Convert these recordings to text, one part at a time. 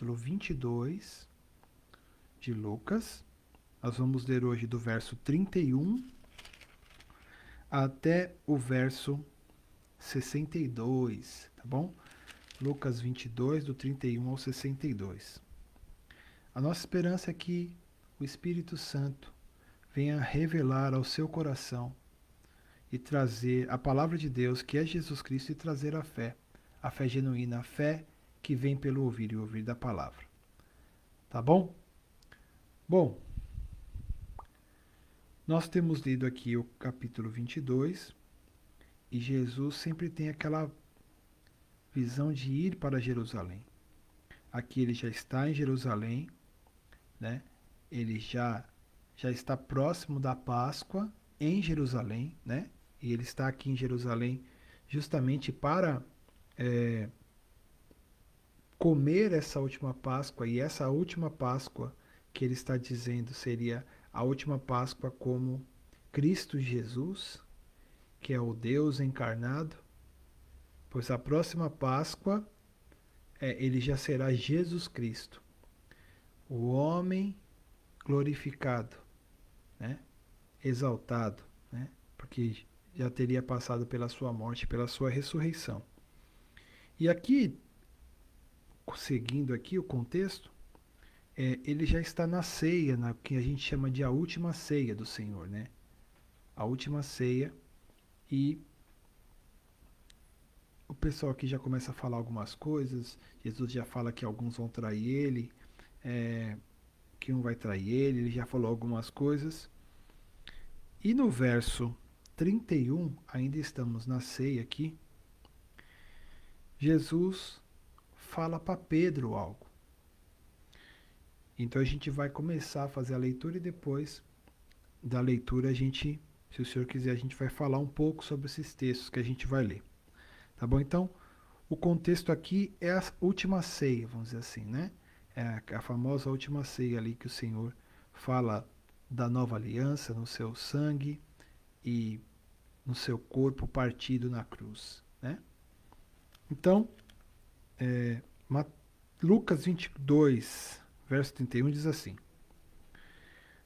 capítulo 22 de Lucas. Nós vamos ler hoje do verso 31 até o verso 62, tá bom? Lucas 22, do 31 ao 62. A nossa esperança é que o Espírito Santo venha revelar ao seu coração e trazer a palavra de Deus, que é Jesus Cristo, e trazer a fé genuína, a fé que vem pelo ouvir e ouvir da palavra. Tá bom? Bom, nós temos lido aqui o capítulo 22 e Jesus sempre tem aquela visão de ir para Jerusalém. Aqui ele já está em Jerusalém, né? Ele já está próximo da Páscoa em Jerusalém, né? E ele está aqui em Jerusalém justamente para comer essa última Páscoa, e essa última Páscoa que ele está dizendo seria a última Páscoa como Cristo Jesus, que é o Deus encarnado, pois a próxima Páscoa ele já será Jesus Cristo, o homem glorificado, né? Exaltado, né? Porque já teria passado pela sua morte, pela sua ressurreição. E aqui, seguindo aqui o contexto, ele já está na ceia, na que a gente chama de a última ceia do Senhor, né? A última ceia, e o pessoal aqui já começa a falar algumas coisas. Jesus já fala que alguns vão trair ele, é, que um vai trair ele já falou algumas coisas. E no verso 31, ainda estamos na ceia aqui, Jesus fala para Pedro algo. Então a gente vai começar a fazer a leitura e depois da leitura a gente, se o senhor quiser, a gente vai falar um pouco sobre esses textos que a gente vai ler. Tá bom? Então, o contexto aqui é a última ceia, vamos dizer assim, né? É a famosa última ceia ali que o Senhor fala da nova aliança no seu sangue e no seu corpo partido na cruz, né? Então, é, Lucas 22, verso 31 diz assim: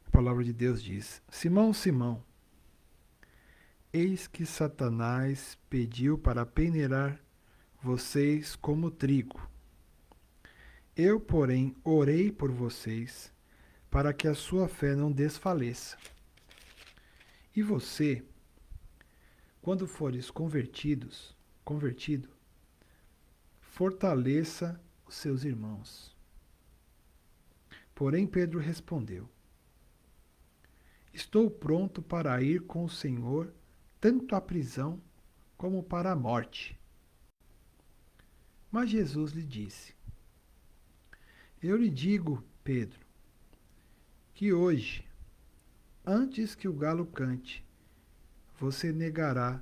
a palavra de Deus diz: Simão, Simão, eis que Satanás pediu para peneirar vocês como trigo. Eu, porém, orei por vocês para que a sua fé não desfaleça. E você, quando fores convertido, fortaleça os seus irmãos. Porém, Pedro respondeu: Estou pronto para ir com o Senhor, tanto à prisão como para a morte. Mas Jesus lhe disse: Eu lhe digo, Pedro, que hoje, antes que o galo cante, você negará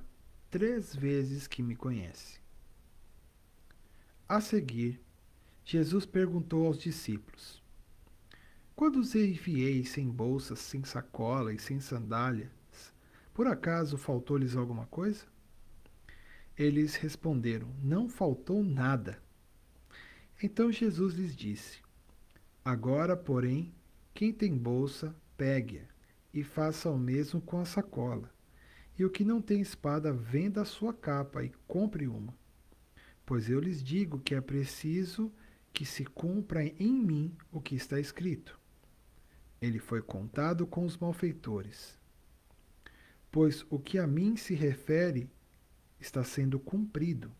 3 vezes que me conhece. A seguir, Jesus perguntou aos discípulos: Quando os enviei sem bolsas, sem sacola e sem sandálias, por acaso faltou-lhes alguma coisa? Eles responderam: Não faltou nada. Então Jesus lhes disse: Agora, porém, quem tem bolsa, pegue-a e faça o mesmo com a sacola. E o que não tem espada, venda a sua capa e compre uma. Pois eu lhes digo que é preciso que se cumpra em mim o que está escrito. Ele foi contado com os malfeitores. Pois o que a mim se refere está sendo cumprido.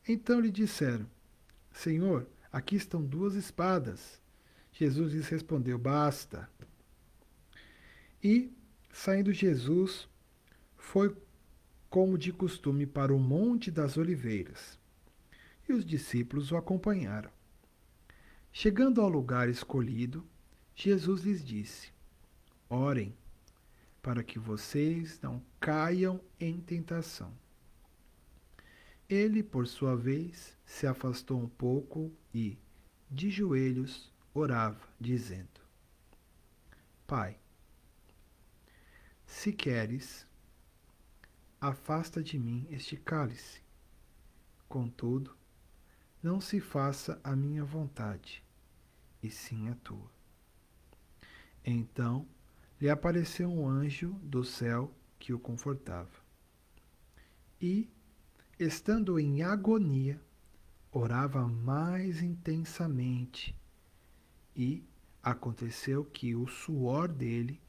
Então lhe disseram: Senhor, aqui estão 2 espadas. Jesus lhes respondeu: Basta. E, saindo Jesus, foi como de costume para o Monte das Oliveiras. E os discípulos o acompanharam. Chegando ao lugar escolhido, Jesus lhes disse: Orem, para que vocês não caiam em tentação. Ele, por sua vez, se afastou um pouco e, de joelhos, orava, dizendo: Pai, se queres, afasta de mim este cálice. Contudo, não se faça a minha vontade, e sim a tua. Então lhe apareceu um anjo do céu que o confortava. E, estando em agonia, orava mais intensamente, e aconteceu que o suor dele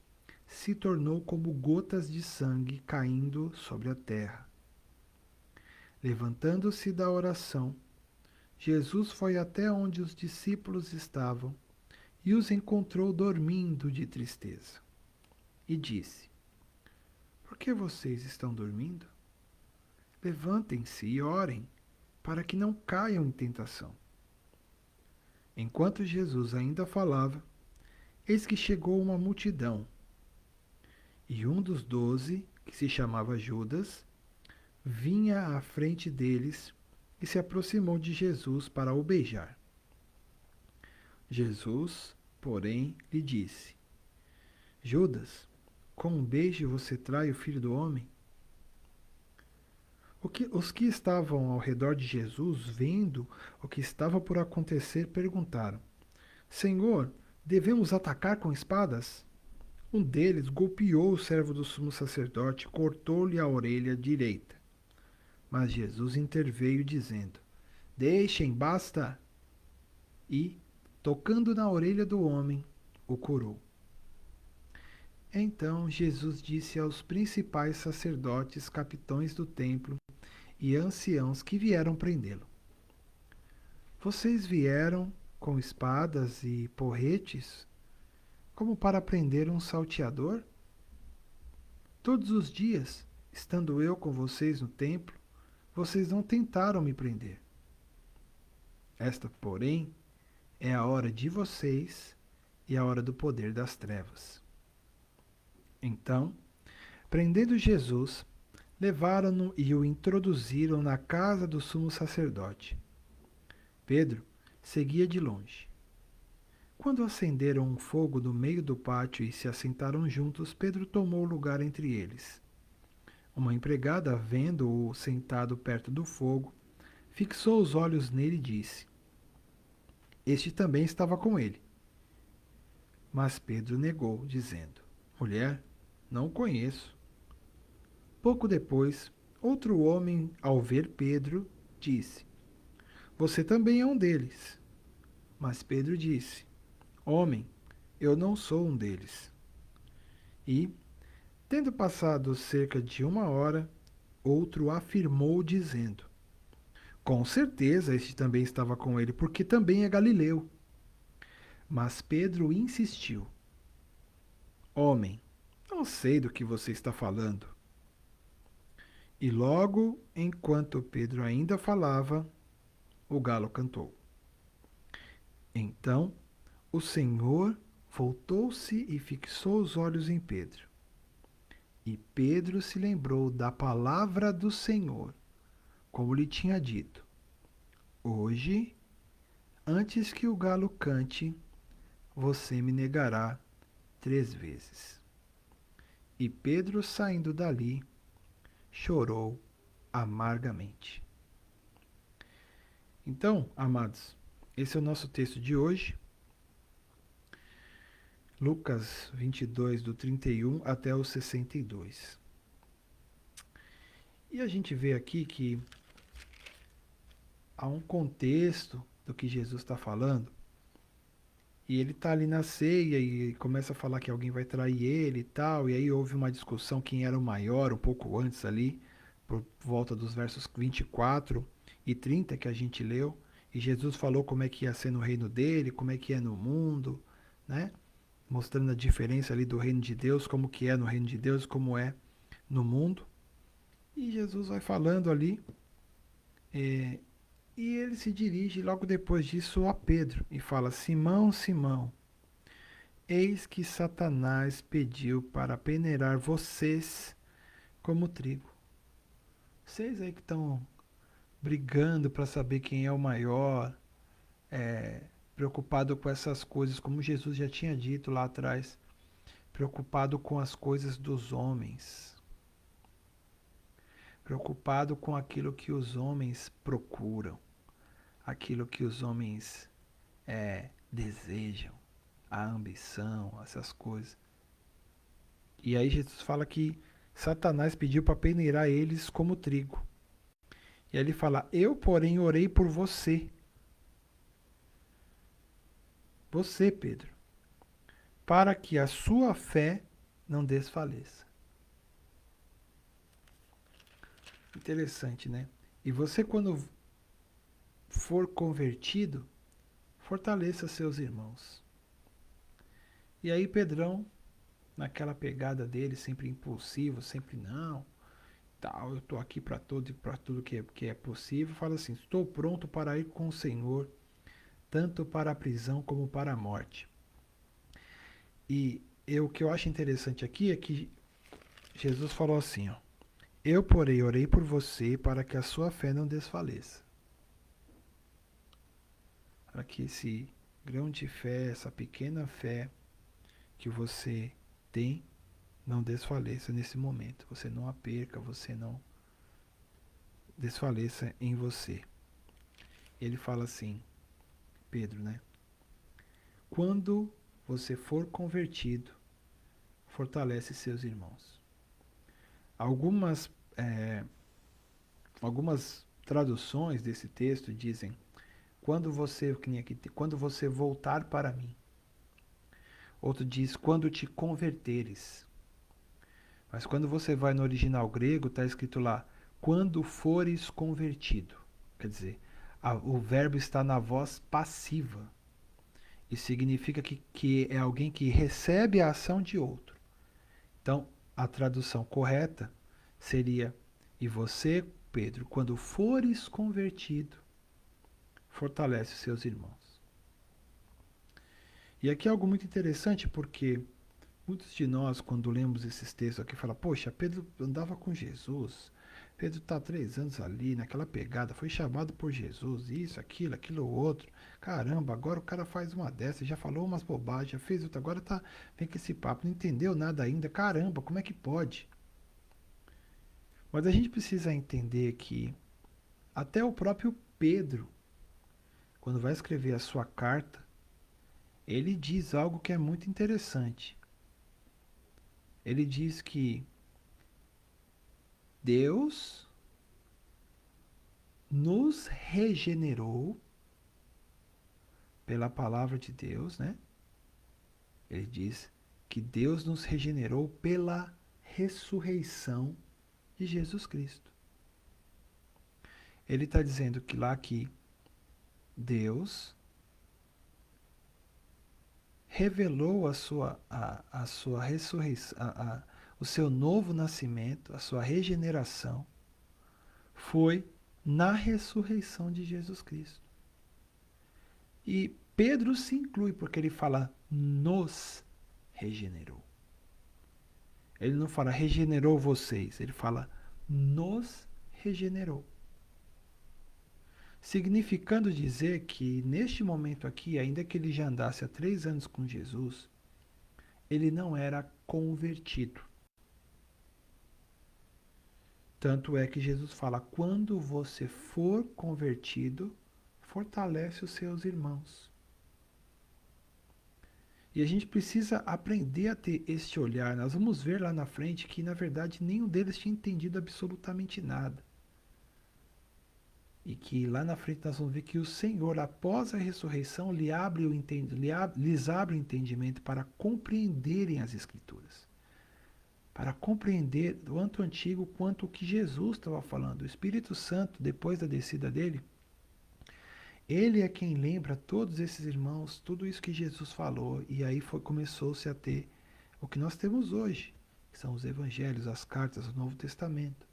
se tornou como gotas de sangue caindo sobre a terra. Levantando-se da oração, Jesus foi até onde os discípulos estavam e os encontrou dormindo de tristeza. E disse: Por que vocês estão dormindo? Levantem-se e orem, para que não caiam em tentação. Enquanto Jesus ainda falava, eis que chegou uma multidão. E um dos 12, que se chamava Judas, vinha à frente deles e se aproximou de Jesus para o beijar. Jesus, porém, lhe disse: Judas, com um beijo você trai o Filho do Homem? Os que estavam ao redor de Jesus, vendo o que estava por acontecer, perguntaram: Senhor, devemos atacar com espadas? Um deles golpeou o servo do sumo sacerdote e cortou-lhe a orelha direita. Mas Jesus interveio, dizendo: Deixem, basta! E, tocando na orelha do homem, o curou. Então Jesus disse aos principais sacerdotes, capitães do templo e anciãos que vieram prendê-lo: Vocês vieram com espadas e porretes, como para prender um salteador? Todos os dias, estando eu com vocês no templo, vocês não tentaram me prender. Esta, porém, é a hora de vocês e a hora do poder das trevas. Então, prendendo Jesus, levaram-no e o introduziram na casa do sumo sacerdote. Pedro seguia de longe. Quando acenderam um fogo no meio do pátio e se assentaram juntos, Pedro tomou lugar entre eles. Uma empregada, vendo-o sentado perto do fogo, fixou os olhos nele e disse: Este também estava com ele. Mas Pedro negou, dizendo: Mulher, não o conheço. Pouco depois, outro homem, ao ver Pedro, disse: Você também é um deles. Mas Pedro disse: Homem, eu não sou um deles. E, tendo passado cerca de 1 hora, outro afirmou, dizendo: Com certeza este também estava com ele, porque também é galileu. Mas Pedro insistiu: Homem, não sei do que você está falando. E logo, enquanto Pedro ainda falava, o galo cantou. Então o Senhor voltou-se e fixou os olhos em Pedro. E Pedro se lembrou da palavra do Senhor, como lhe tinha dito: Hoje, antes que o galo cante, você me negará 3 vezes. E Pedro, saindo dali, chorou amargamente. Então, amados, esse é o nosso texto de hoje. Lucas 22, do 31 até o 62. E a gente vê aqui que há um contexto do que Jesus está falando. E ele está ali na ceia e começa a falar que alguém vai trair ele e tal. E aí houve uma discussão quem era o maior, um pouco antes ali, por volta dos versos 24 e 30 que a gente leu. E Jesus falou como é que ia ser no reino dele, como é que é no mundo, né? Mostrando a diferença ali do reino de Deus, como que é no reino de Deus, como é no mundo. E Jesus vai falando ali, é, e ele se dirige logo depois disso a Pedro e fala: Simão, Simão, eis que Satanás pediu para peneirar vocês como trigo. Vocês aí que estão brigando para saber quem é o maior, preocupado com essas coisas, como Jesus já tinha dito lá atrás, preocupado com as coisas dos homens, preocupado com aquilo que os homens procuram, aquilo que os homens desejam, a ambição, essas coisas. E aí Jesus fala que Satanás pediu para peneirar eles como trigo. E aí ele fala: Eu, porém, orei por você. Você, Pedro, para que a sua fé não desfaleça. Interessante, né? E você, quando for convertido, fortaleça seus irmãos. E aí, Pedrão, naquela pegada dele, sempre impulsivo, sempre não, tal, eu estou aqui para tudo que é possível, fala assim: estou pronto para ir com o Senhor, tanto para a prisão como para a morte. E o que eu acho interessante aqui é que Jesus falou assim, ó: Eu, porém, orei por você para que a sua fé não desfaleça. Para que esse grão de fé, essa pequena fé que você tem, não desfaleça nesse momento. Você não a perca, você não desfaleça em você. Ele fala assim, Pedro, né? Quando você for convertido, fortalece seus irmãos. Algumas, é, algumas traduções desse texto dizem: quando você voltar para mim. Outro diz: quando te converteres. Mas quando você vai no original grego, está escrito lá: quando fores convertido. Quer dizer, o verbo está na voz passiva. E significa que é alguém que recebe a ação de outro. Então, a tradução correta seria: e você, Pedro, quando fores convertido, fortalece os seus irmãos. E aqui é algo muito interessante porque muitos de nós, quando lemos esses textos aqui, falam: poxa, Pedro andava com Jesus. Pedro está há 3 anos ali, naquela pegada, foi chamado por Jesus, isso, aquilo, outro. Caramba, agora o cara faz uma dessas, já falou umas bobagens, já fez outra, agora tá, vem com esse papo, não entendeu nada ainda. Caramba, como é que pode? Mas a gente precisa entender que até o próprio Pedro, quando vai escrever a sua carta, ele diz algo que é muito interessante. Ele diz que Deus nos regenerou pela palavra de Deus, né? Ele diz que Deus nos regenerou pela ressurreição de Jesus Cristo. Ele está dizendo que lá que Deus revelou a sua ressurreição, o seu novo nascimento, a sua regeneração, foi na ressurreição de Jesus Cristo. E Pedro se inclui, porque ele fala nos regenerou. Ele não fala regenerou vocês, ele fala nos regenerou. Significando dizer que neste momento aqui, ainda que ele já andasse há 3 anos com Jesus, ele não era convertido. Tanto é que Jesus fala: quando você for convertido, fortalece os seus irmãos. E a gente precisa aprender a ter este olhar. Nós vamos ver lá na frente que, na verdade, nenhum deles tinha entendido absolutamente nada. E que lá na frente nós vamos ver que o Senhor, após a ressurreição, lhes abre o entendimento para compreenderem as Escrituras. Para compreender tanto o antigo quanto o que Jesus estava falando. O Espírito Santo, depois da descida dele, ele é quem lembra todos esses irmãos, tudo isso que Jesus falou. E aí começou-se a ter o que nós temos hoje, que são os evangelhos, as cartas, o Novo Testamento.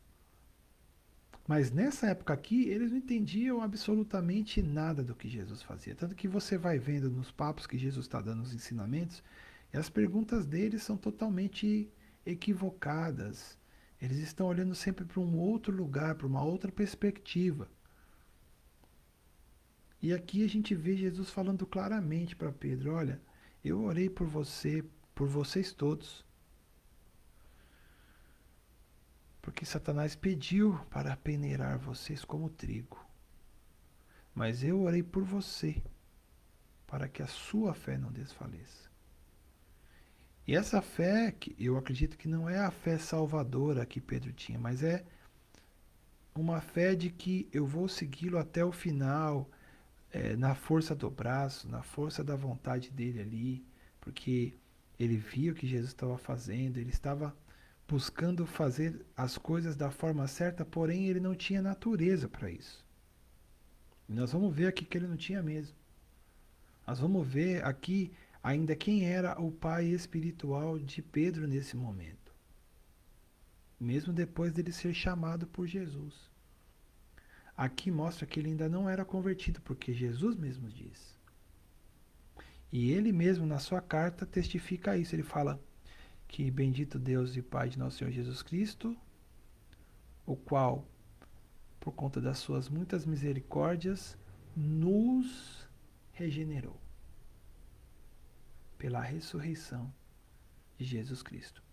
Mas nessa época aqui, eles não entendiam absolutamente nada do que Jesus fazia. Tanto que você vai vendo nos papos que Jesus está dando os ensinamentos, e as perguntas deles são totalmente equivocadas. Eles estão olhando sempre para um outro lugar, para uma outra perspectiva. E aqui a gente vê Jesus falando claramente para Pedro: olha, eu orei por você, por vocês todos, porque Satanás pediu para peneirar vocês como trigo. mas eu orei por você, para que a sua fé não desfaleça. E essa fé, que eu acredito que não é a fé salvadora que Pedro tinha, mas é uma fé de que eu vou segui-lo até o final, na força do braço, na força da vontade dele ali, porque ele viu o que Jesus estava fazendo, ele estava buscando fazer as coisas da forma certa, porém ele não tinha natureza para isso. E nós vamos ver aqui que ele não tinha mesmo. Nós vamos ver aqui ainda quem era o pai espiritual de Pedro nesse momento, mesmo depois dele ser chamado por Jesus. Aqui mostra que ele ainda não era convertido, porque Jesus mesmo diz. E ele mesmo, na sua carta, testifica isso. Ele fala que bendito Deus e Pai de nosso Senhor Jesus Cristo, o qual, por conta das suas muitas misericórdias, nos regenerou pela ressurreição de Jesus Cristo.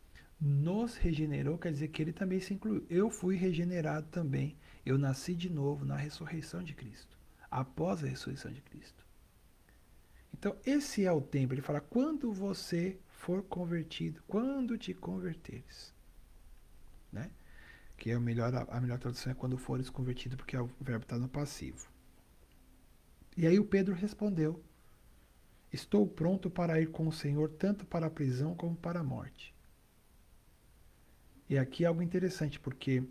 Nos regenerou quer dizer que ele também se incluiu. Eu fui regenerado também. Eu nasci de novo na ressurreição de Cristo, após a ressurreição de Cristo. Então, esse é o tempo. Ele fala: quando você for convertido, quando te converteres. Né? Que é a melhor tradução é quando fores convertido, porque o verbo está no passivo. E aí o Pedro respondeu: estou pronto para ir com o Senhor, tanto para a prisão como para a morte. E aqui é algo interessante, porque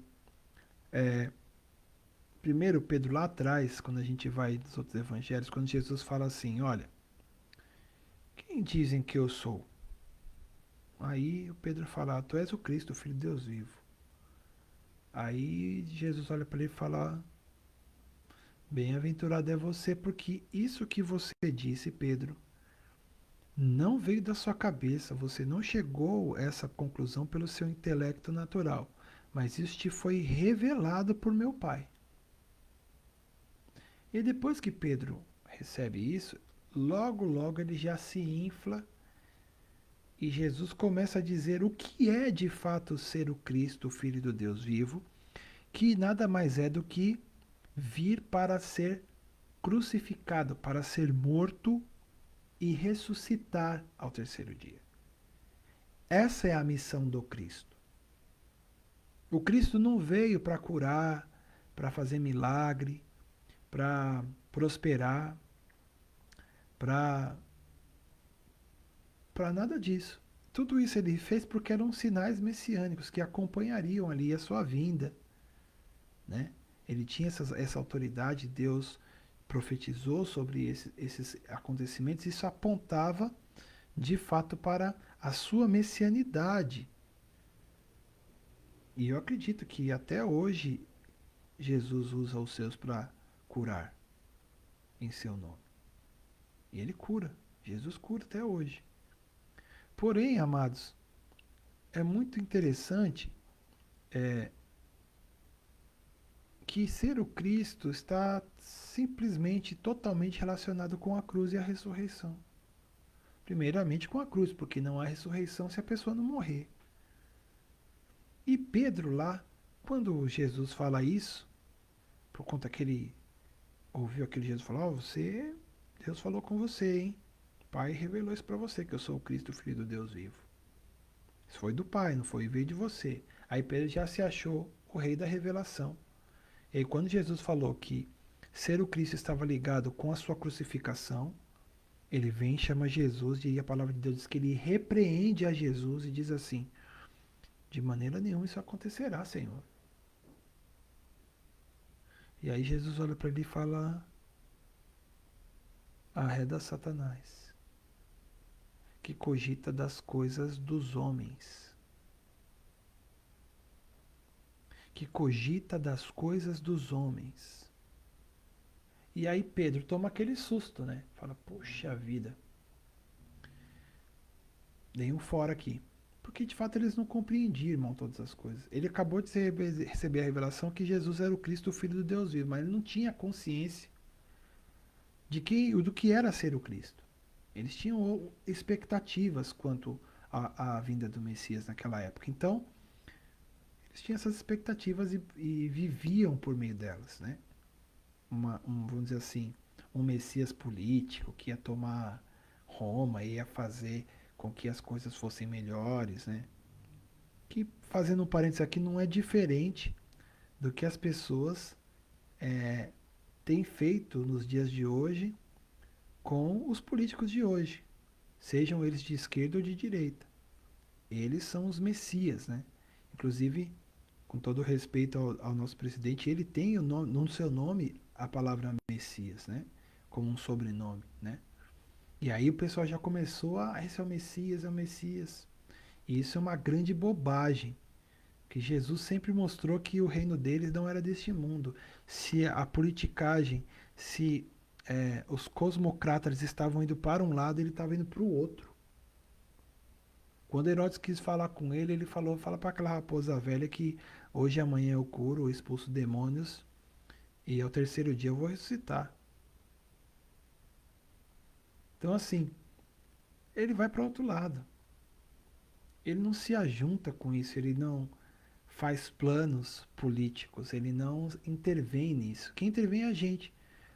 primeiro Pedro lá atrás, quando a gente vai dos outros evangelhos, quando Jesus fala assim: olha, quem dizem que eu sou? Aí o Pedro fala: tu és o Cristo, o Filho de Deus vivo. Aí Jesus olha para ele e fala: bem-aventurado é você, porque isso que você disse, Pedro, não veio da sua cabeça, você não chegou a essa conclusão pelo seu intelecto natural, mas isso te foi revelado por meu Pai. E depois que Pedro recebe isso, logo ele já se infla e Jesus começa a dizer o que é de fato ser o Cristo, o Filho do Deus vivo, que nada mais é do que vir para ser crucificado, para ser morto e ressuscitar ao terceiro dia. Essa é a missão do Cristo. O Cristo não veio para curar, para fazer milagre, para prosperar, para nada disso. Tudo isso ele fez porque eram sinais messiânicos que acompanhariam ali a sua vinda. Né? Ele tinha essa autoridade, Deus profetizou sobre esses acontecimentos, isso apontava de fato para a sua messianidade. E eu acredito que até hoje Jesus usa os seus para curar em seu nome. E ele cura. Jesus cura até hoje. Porém, amados, é muito interessante que ser o Cristo está simplesmente totalmente relacionado com a cruz e a ressurreição. Primeiramente com a cruz, porque não há ressurreição se a pessoa não morrer. E Pedro lá, quando Jesus fala isso, por conta que ele ouviu aquele Jesus falar: oh, Deus falou com você, hein? O Pai revelou isso para você, que eu sou o Cristo, o Filho do Deus vivo. Isso foi do Pai, não foi, veio de você. Aí Pedro já se achou o rei da revelação. E aí quando Jesus falou que ser o Cristo estava ligado com a sua crucificação, ele vem, chama Jesus, e a palavra de Deus diz que ele repreende a Jesus e diz assim: de maneira nenhuma isso acontecerá, Senhor. E aí Jesus olha para ele e fala: arreda Satanás, que cogita das coisas dos homens. Que cogita das coisas dos homens. E aí Pedro toma aquele susto, né? Fala: puxa vida, dei um fora aqui. Porque de fato eles não compreendiam, irmão, todas as coisas. Ele acabou de receber a revelação que Jesus era o Cristo, o Filho do Deus vivo, mas ele não tinha consciência do que era ser o Cristo. Eles tinham expectativas quanto à vinda do Messias naquela época. Então, eles tinham essas expectativas e viviam por meio delas, né? vamos dizer assim, um Messias político que ia tomar Roma e ia fazer com que as coisas fossem melhores, né? Que, fazendo um parênteses aqui, não é diferente do que as pessoas têm feito nos dias de hoje com os políticos de hoje, sejam eles de esquerda ou de direita. Eles são os messias, né? Inclusive, com todo respeito ao nosso presidente, ele tem no seu nome a palavra Messias, né? Como um sobrenome, né? E aí o pessoal já começou esse é o Messias, é o Messias. E isso é uma grande bobagem, que Jesus sempre mostrou que o reino deles não era deste mundo. Se a politicagem, se os cosmocratas estavam indo para um lado, ele estava indo para o outro. Quando Herodes quis falar com ele, ele falou: fala para aquela raposa velha que hoje e amanhã eu curo, eu expulso demônios e ao terceiro dia eu vou ressuscitar. Então, assim, ele vai para outro lado. Ele não se ajunta com isso, ele não faz planos políticos, ele não intervém nisso. Quem intervém é a gente.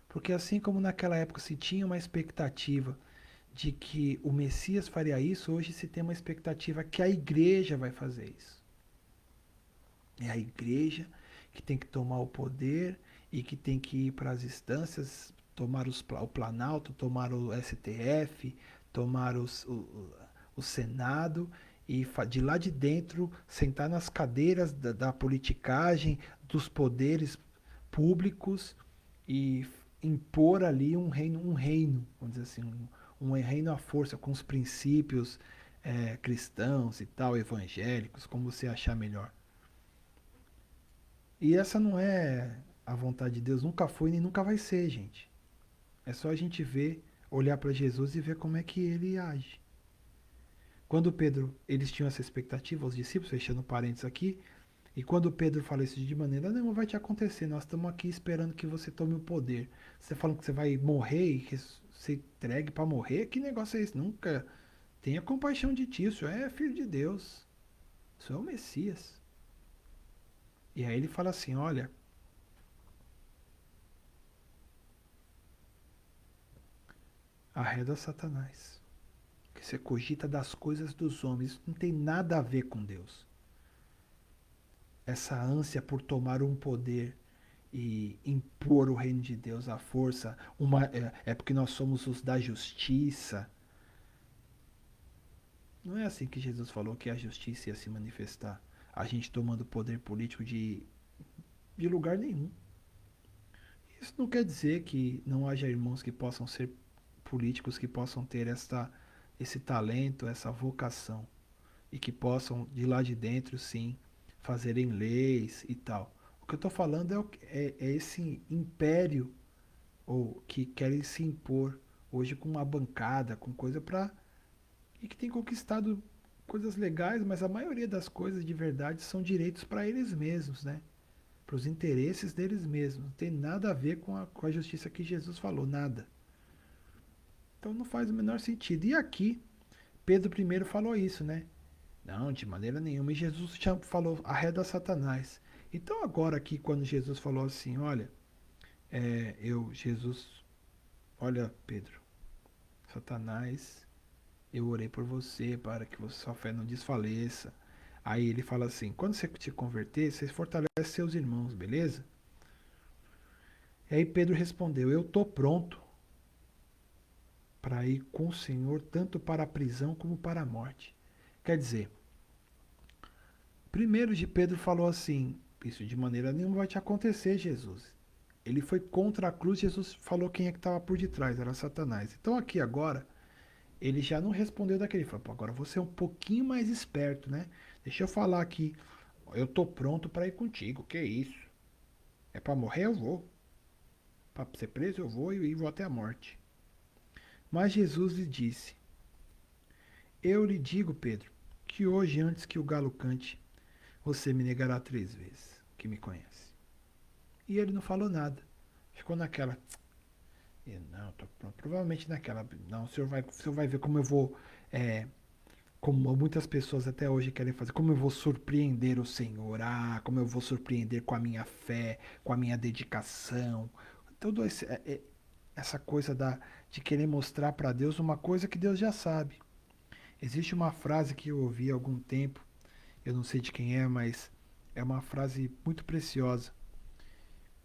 Porque assim como naquela época se tinha uma expectativa de que o Messias faria isso, hoje se tem uma expectativa que a igreja vai fazer isso. É a igreja que tem que tomar o poder e que tem que ir para as instâncias, tomar o Planalto, tomar o STF, tomar o Senado e de lá de dentro sentar nas cadeiras da politicagem, dos poderes públicos e impor ali um reino, vamos dizer assim, um reino à força, com os princípios cristãos e tal, evangélicos, como você achar melhor. E essa não é a vontade de Deus, nunca foi nem nunca vai ser, gente. É só a gente ver, olhar para Jesus e ver como é que ele age. Quando Pedro, eles tinham essa expectativa, os discípulos, fechando parênteses aqui, e quando Pedro fala isso de maneira, não vai te acontecer, nós estamos aqui esperando que você tome o poder. Você falando que você vai morrer e se entregue para morrer? Que negócio é esse? Nunca. Tenha compaixão de ti, o senhor é filho de Deus. O senhor é o Messias. E aí ele fala assim, olha, arreda Satanás. Que você cogita das coisas dos homens. Isso não tem nada a ver com Deus. Essa ânsia por tomar um poder e impor o reino de Deus à força, é porque nós somos os da justiça. Não é assim que Jesus falou que a justiça ia se manifestar. A gente tomando poder político de lugar nenhum. Isso não quer dizer que não haja irmãos que possam ser políticos, que possam ter esse talento, essa vocação. E que possam, de lá de dentro, sim, fazerem leis e tal. O que eu estou falando é esse império ou que querem se impor hoje com uma bancada, com coisa para e que tem conquistado coisas legais, mas a maioria das coisas de verdade são direitos para eles mesmos, né? Para os interesses deles mesmos. Não tem nada a ver com a justiça que Jesus falou, nada. Então não faz o menor sentido. E aqui, Pedro I falou isso, né? Não, de maneira nenhuma. E Jesus falou, arreda Satanás. Então agora aqui, quando Jesus falou assim, olha, Jesus, olha, Pedro, Satanás, eu orei por você para que sua fé não desfaleça. Aí ele fala assim, quando você se converter, você fortalece seus irmãos, beleza? E aí Pedro respondeu, eu estou pronto para ir com o Senhor tanto para a prisão como para a morte. Quer dizer, primeiro de Pedro falou assim, isso de maneira nenhuma vai te acontecer, Jesus. Ele foi contra a cruz, Jesus falou quem é que estava por detrás, era Satanás. Então aqui agora, ele já não respondeu daquele, ele falou, pô, agora você é um pouquinho mais esperto, né? Deixa eu falar aqui, eu tô pronto para ir contigo, que isso? É para morrer eu vou, para ser preso eu vou e vou até a morte. Mas Jesus lhe disse, eu lhe digo, Pedro, que hoje antes que o galo cante, você me negará 3 vezes que me conhece. E ele não falou nada, ficou naquela, não, tô pronto, provavelmente naquela, não, o senhor vai ver como eu vou como muitas pessoas até hoje querem fazer, como eu vou surpreender o Senhor, como eu vou surpreender com a minha fé, com a minha dedicação. Tudo essa coisa de querer mostrar para Deus uma coisa que Deus já sabe. Existe uma frase que eu ouvi há algum tempo, eu não sei de quem é, mas é uma frase muito preciosa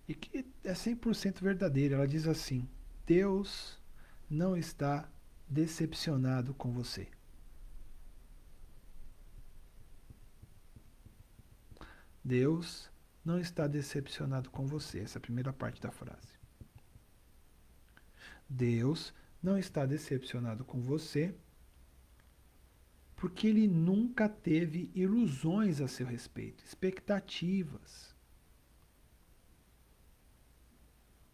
e que é 100% verdadeira. Ela diz assim: Deus não está decepcionado com você. Deus não está decepcionado com você. Essa é a primeira parte da frase. Deus não está decepcionado com você porque ele nunca teve ilusões a seu respeito, expectativas.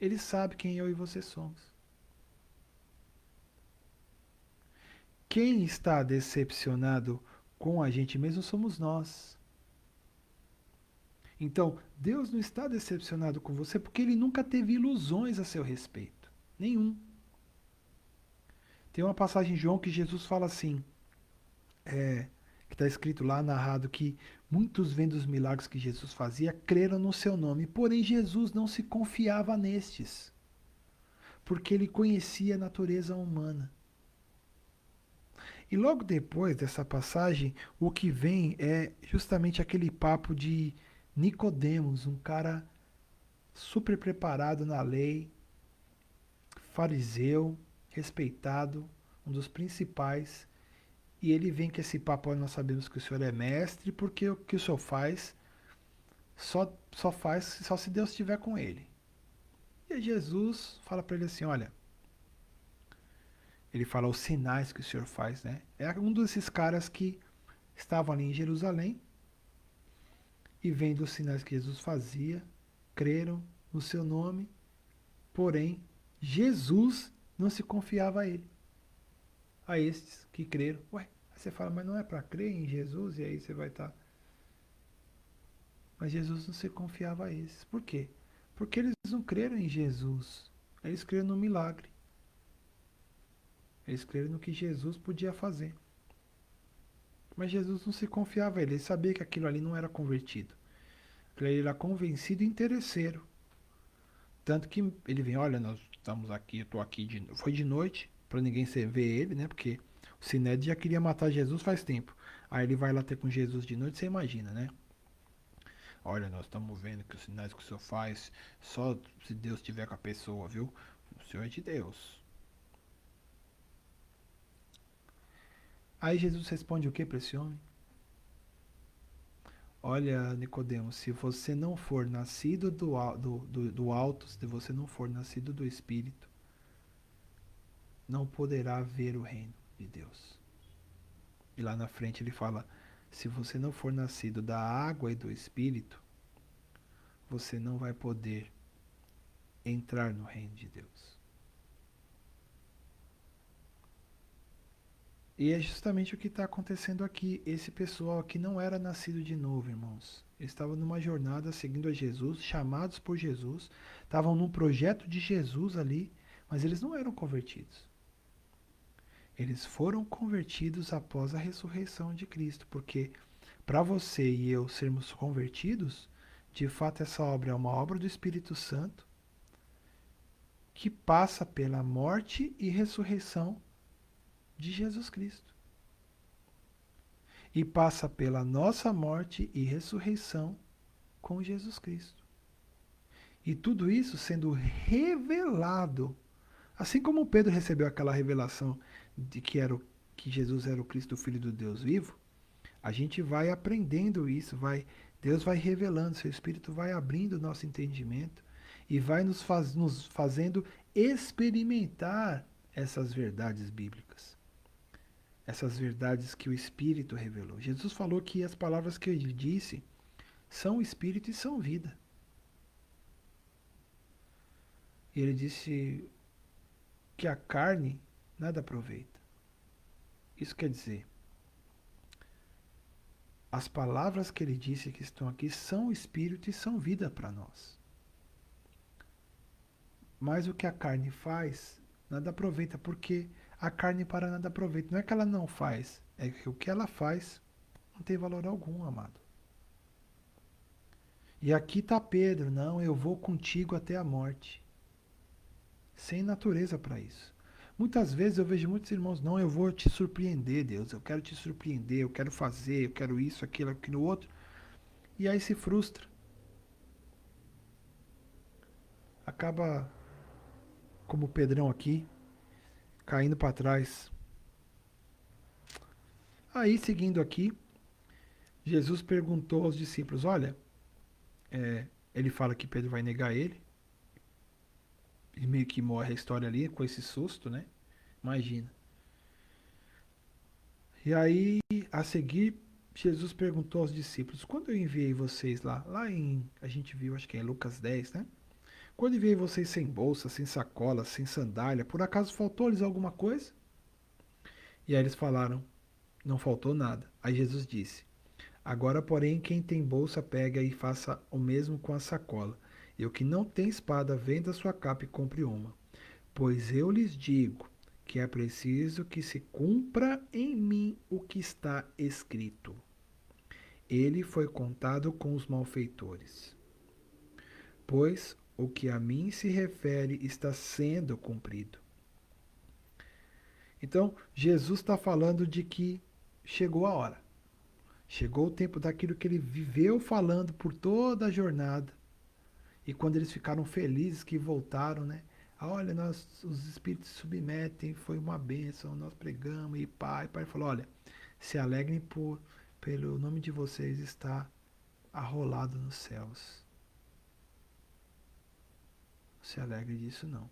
Ele sabe quem eu e você somos. Quem está decepcionado com a gente mesmo somos nós. Então, Deus não está decepcionado com você porque ele nunca teve ilusões a seu respeito. Nenhum. Tem uma passagem em João que Jesus fala assim, que está escrito lá, narrado, que muitos vendo os milagres que Jesus fazia, creram no seu nome. Porém, Jesus não se confiava nestes, porque ele conhecia a natureza humana. E logo depois dessa passagem, o que vem é justamente aquele papo de Nicodemos, um cara super preparado na lei, fariseu, respeitado, um dos principais. E ele vem com esse papo: "Olha, nós sabemos que o senhor é mestre, porque o que o senhor faz só faz só se Deus estiver com ele." E Jesus fala para ele assim: "Olha, ele fala os sinais que o senhor faz, né? É um desses caras que estavam ali em Jerusalém e vendo os sinais que Jesus fazia, creram no seu nome, porém Jesus não se confiava a ele, a estes que creram." Ué, aí você fala: "Mas não é para crer em Jesus e aí você vai estar..." Mas Jesus não se confiava a esses. Por quê? Porque eles não creram em Jesus. Eles creram no milagre. Eles creram no que Jesus podia fazer. Mas Jesus não se confiava a ele. Ele sabia que aquilo ali não era convertido. Ele era convencido e interesseiro. Tanto que ele vem: "Olha, nós estamos aqui, eu estou aqui foi de noite, para ninguém ver ele, né? Porque o Sinédrio já queria matar Jesus faz tempo. Aí ele vai lá ter com Jesus de noite, você imagina, né? Olha, nós estamos vendo que os sinais que o senhor faz, só se Deus estiver com a pessoa, viu? O senhor é de Deus." Aí Jesus responde o que para esse homem? Olha, Nicodemos, se você não for nascido do alto, se você não for nascido do Espírito, não poderá ver o reino de Deus. E lá na frente ele fala: se você não for nascido da água e do Espírito, você não vai poder entrar no reino de Deus. E é justamente o que está acontecendo aqui. Esse pessoal aqui não era nascido de novo, irmãos. Eles estavam numa jornada seguindo a Jesus, chamados por Jesus, estavam num projeto de Jesus ali, mas eles não eram convertidos. Eles foram convertidos após a ressurreição de Cristo, porque para você e eu sermos convertidos, de fato essa obra é uma obra do Espírito Santo que passa pela morte e ressurreição de Jesus Cristo. E passa pela nossa morte e ressurreição com Jesus Cristo. E tudo isso sendo revelado, assim como Pedro recebeu aquela revelação de que Jesus era o Cristo, o Filho do Deus vivo, a gente vai aprendendo isso, Deus vai revelando, seu Espírito vai abrindo o nosso entendimento e vai nos fazendo experimentar essas verdades bíblicas. Essas verdades que o Espírito revelou. Jesus falou que as palavras que ele disse são Espírito e são vida. E ele disse que a carne nada aproveita. Isso quer dizer, as palavras que ele disse que estão aqui são Espírito e são vida para nós. Mas o que a carne faz, nada aproveita, porque a carne para nada aproveita. Não é que ela não faz, é que o que ela faz não tem valor algum, amado. E aqui está Pedro: "Não, eu vou contigo até a morte." sem natureza para isso. Muitas vezes eu vejo muitos irmãos, não, eu vou te surpreender, Deus, eu quero te surpreender, eu quero fazer, eu quero isso, aquilo outro, e aí se frustra. Acaba, como o Pedrão aqui, caindo para trás. Aí, seguindo aqui, Jesus perguntou aos discípulos: olha, ele fala que Pedro vai negar ele, e meio que morre a história ali com esse susto, né? Imagina. E aí, a seguir, Jesus perguntou aos discípulos: quando eu enviei vocês lá em, a gente viu, acho que é Lucas 10, né? Quando enviei vocês sem bolsa, sem sacola, sem sandália, por acaso faltou-lhes alguma coisa? E aí eles falaram: não faltou nada. Aí Jesus disse: agora, porém, quem tem bolsa, pega e faça o mesmo com a sacola. E o que não tem espada, venda sua capa e compre uma. Pois eu lhes digo que é preciso que se cumpra em mim o que está escrito. Ele foi contado com os malfeitores. Pois o que a mim se refere está sendo cumprido. Então, Jesus está falando de que chegou a hora. Chegou o tempo daquilo que ele viveu falando por toda a jornada. E quando eles ficaram felizes que voltaram, né? Olha, os espíritos se submetem, foi uma bênção, nós pregamos, e pai falou, olha, se alegrem pelo nome de vocês estar arrolado nos céus. Não se alegre disso não.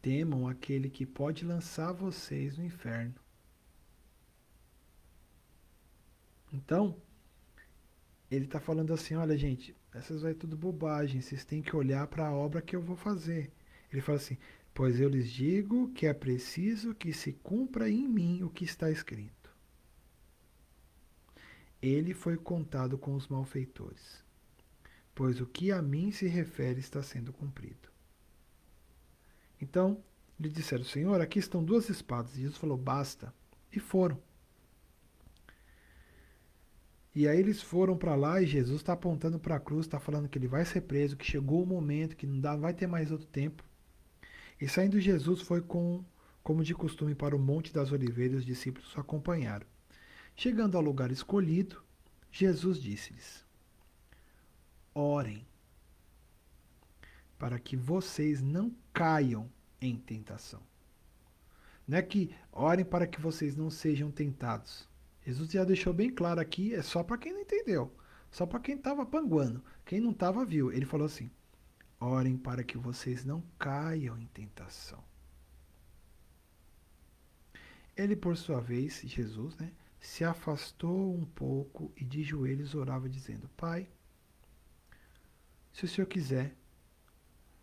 Temam aquele que pode lançar vocês no inferno. Então, ele está falando assim, olha gente, essas vai tudo bobagem, vocês têm que olhar para a obra que eu vou fazer. Ele fala assim, pois eu lhes digo que é preciso que se cumpra em mim o que está escrito. Ele foi contado com os malfeitores, pois o que a mim se refere está sendo cumprido. Então, lhe disseram, Senhor, aqui estão duas espadas. E Jesus falou, basta. E foram. E aí eles foram para lá e Jesus está apontando para a cruz, está falando que ele vai ser preso, que chegou o momento, que não vai ter mais outro tempo. E saindo Jesus foi como de costume para o Monte das Oliveiras, os discípulos o acompanharam. Chegando ao lugar escolhido, Jesus disse-lhes: orem, para que vocês não caiam em tentação. Não é que orem para que vocês não sejam tentados. Jesus já deixou bem claro aqui, é só para quem não entendeu. Só para quem estava panguando. Quem não estava, viu. Ele falou assim: orem para que vocês não caiam em tentação. Ele, por sua vez, Jesus, né, se afastou um pouco e de joelhos orava, dizendo: Pai, se o Senhor quiser,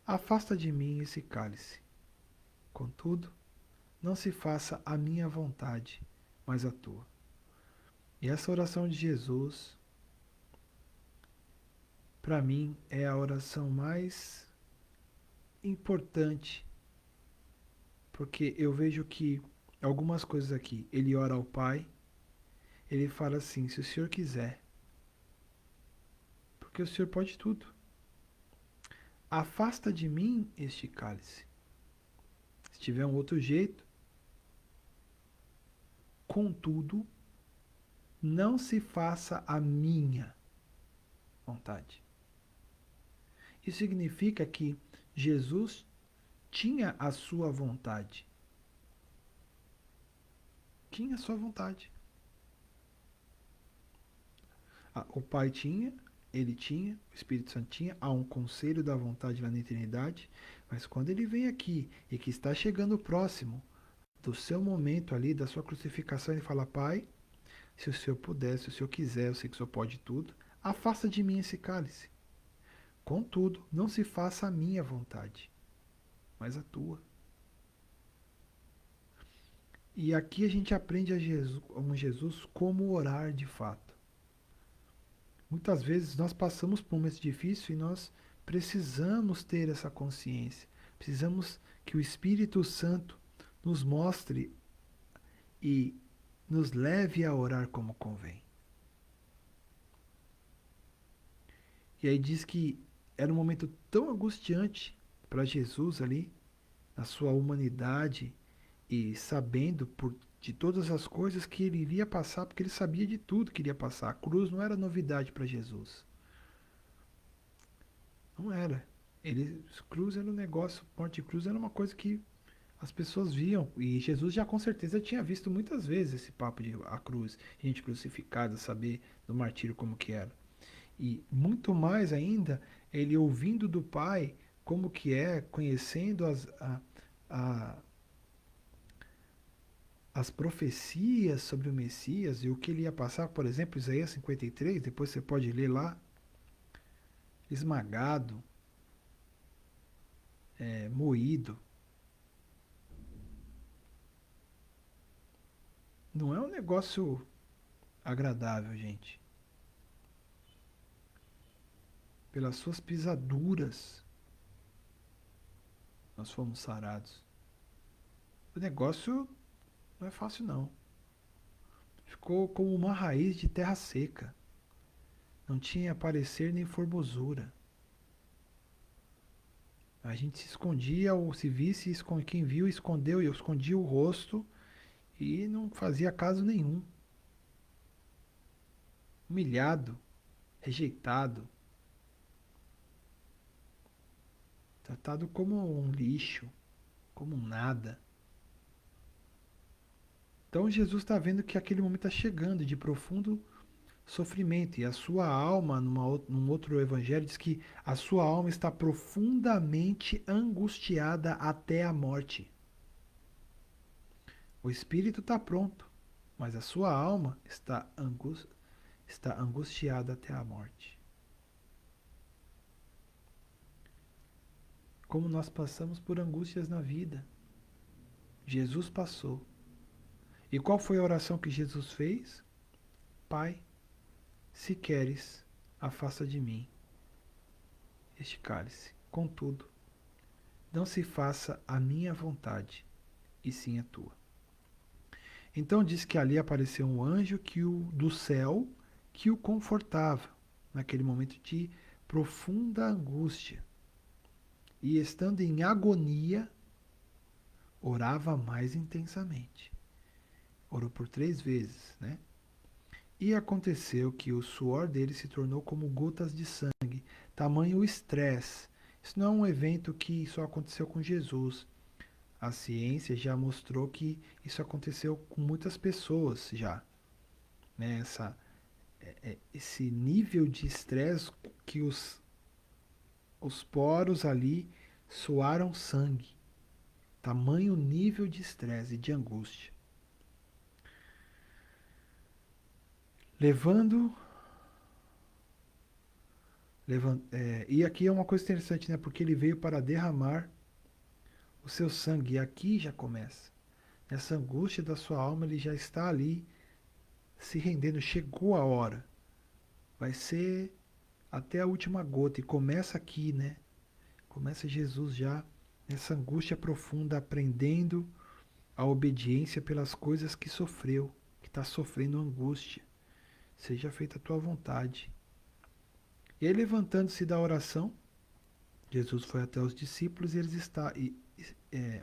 afasta de mim esse cálice. Contudo, não se faça a minha vontade, mas a tua. E essa oração de Jesus, para mim, é a oração mais importante, porque eu vejo que algumas coisas aqui, ele ora ao Pai, ele fala assim: se o Senhor quiser, porque o Senhor pode tudo, afasta de mim este cálice. Se tiver um outro jeito, contudo, não se faça a minha vontade. Isso significa que Jesus tinha a sua vontade. Tinha a sua vontade. O Pai tinha, ele tinha, o Espírito Santo tinha, há um conselho da vontade lá na eternidade, mas quando ele vem aqui e que está chegando próximo do seu momento ali, da sua crucificação, ele fala: Pai, se o Senhor puder, se o Senhor quiser, eu sei que o Senhor pode tudo, afasta de mim esse cálice. Contudo, não se faça a minha vontade, mas a tua. E aqui a gente aprende a Jesus como orar de fato. Muitas vezes nós passamos por um momento difícil e nós precisamos ter essa consciência. Precisamos que o Espírito Santo nos mostre e nos leve a orar como convém. E aí diz que era um momento tão angustiante para Jesus ali, na sua humanidade e sabendo de todas as coisas que ele iria passar, porque ele sabia de tudo que iria passar. A cruz não era novidade para Jesus. Não era. Cruz era um negócio, morte de cruz era uma coisa que as pessoas viam. E Jesus já com certeza tinha visto muitas vezes esse papo de a cruz, gente crucificada, saber do martírio como que era. E muito mais ainda, ele ouvindo do Pai como que é, conhecendo a, as profecias sobre o Messias e o que ele ia passar, por exemplo, Isaías 53, depois você pode ler lá, esmagado, moído. Não é um negócio agradável, gente. Pelas suas pisaduras, nós fomos sarados. O negócio não é fácil, não. Ficou como uma raiz de terra seca. Não tinha parecer nem formosura. A gente se escondia, ou se visse, quem viu escondeu, e eu escondia o rosto e não fazia caso nenhum. Humilhado, rejeitado, tratado como um lixo, como um nada. Então Jesus está vendo que aquele momento está chegando de profundo sofrimento. E a sua alma, num outro evangelho, diz que a sua alma está profundamente angustiada até a morte. O espírito está pronto, mas a sua alma está angustiada até a morte. Como nós passamos por angústias na vida, Jesus passou. E qual foi a oração que Jesus fez? Pai, se queres, afasta de mim este cálice. Contudo, não se faça a minha vontade, e sim a tua. Então diz que ali apareceu um anjo do céu que o confortava naquele momento de profunda angústia. E estando em agonia, orava mais intensamente. Orou por 3 vezes, né? E aconteceu que o suor dele se tornou como gotas de sangue, tamanho o estresse. Isso não é um evento que só aconteceu com Jesus. A ciência já mostrou que isso aconteceu com muitas pessoas já. Né? Esse nível de estresse que os poros ali suaram sangue. Tamanho nível de estresse e de angústia. E aqui é uma coisa interessante, né? Porque ele veio para derramar o seu sangue. E aqui já começa. Nessa angústia da sua alma, ele já está ali se rendendo. Chegou a hora. Vai ser até a última gota. E começa aqui, né? Começa Jesus já nessa angústia profunda, aprendendo a obediência pelas coisas que sofreu, que está sofrendo angústia. Seja feita a tua vontade. E aí, levantando-se da oração, Jesus foi até os discípulos e eles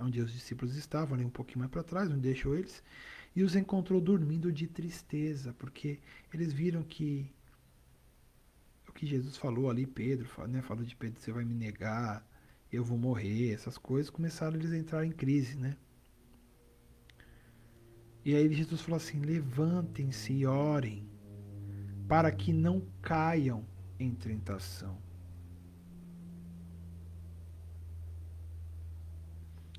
onde os discípulos estavam, ali um pouquinho mais para trás, onde deixou eles, e os encontrou dormindo de tristeza, porque eles viram que o que Jesus falou ali, Pedro, né, falou de Pedro, você vai me negar, eu vou morrer, essas coisas, começaram eles a entrar em crise, né? E aí Jesus falou assim: levantem-se e orem, para que não caiam em tentação.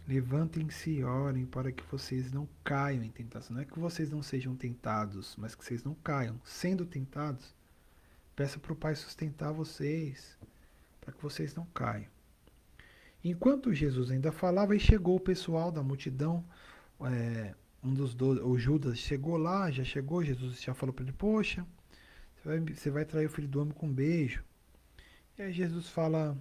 Levantem-se e orem para que vocês não caiam em tentação. Não é que vocês não sejam tentados, mas que vocês não caiam. Sendo tentados, peça para o Pai sustentar vocês, para que vocês não caiam. Enquanto Jesus ainda falava, e chegou o pessoal da multidão, um dos 12, o Judas chegou lá, já chegou, Jesus já falou para ele: poxa, você vai trair o filho do homem com um beijo. E aí Jesus fala.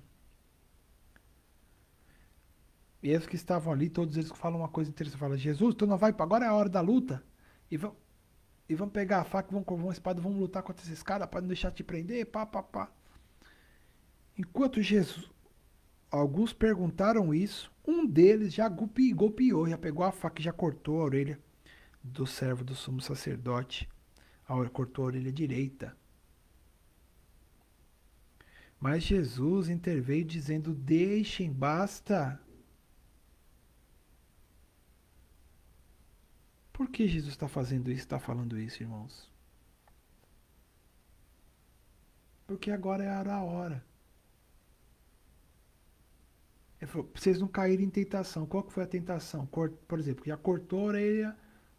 E eles que estavam ali, todos eles falam uma coisa interessante. Falam: Jesus, tu não vai, agora é a hora da luta. E vamos pegar a faca, vamos com uma espada, vamos lutar contra esses caras para não deixar te prender, pá, pá, pá. Enquanto Jesus, alguns perguntaram isso. Um deles já golpeou, já pegou a faca e já cortou a orelha do servo do sumo sacerdote. Cortou a orelha direita. Mas Jesus interveio dizendo: deixem, basta. Por que Jesus está fazendo isso, está falando isso, irmãos? Porque agora era a hora. Ele falou, pra vocês não caírem em tentação. Qual que foi a tentação? Por exemplo, já cortou a orelha,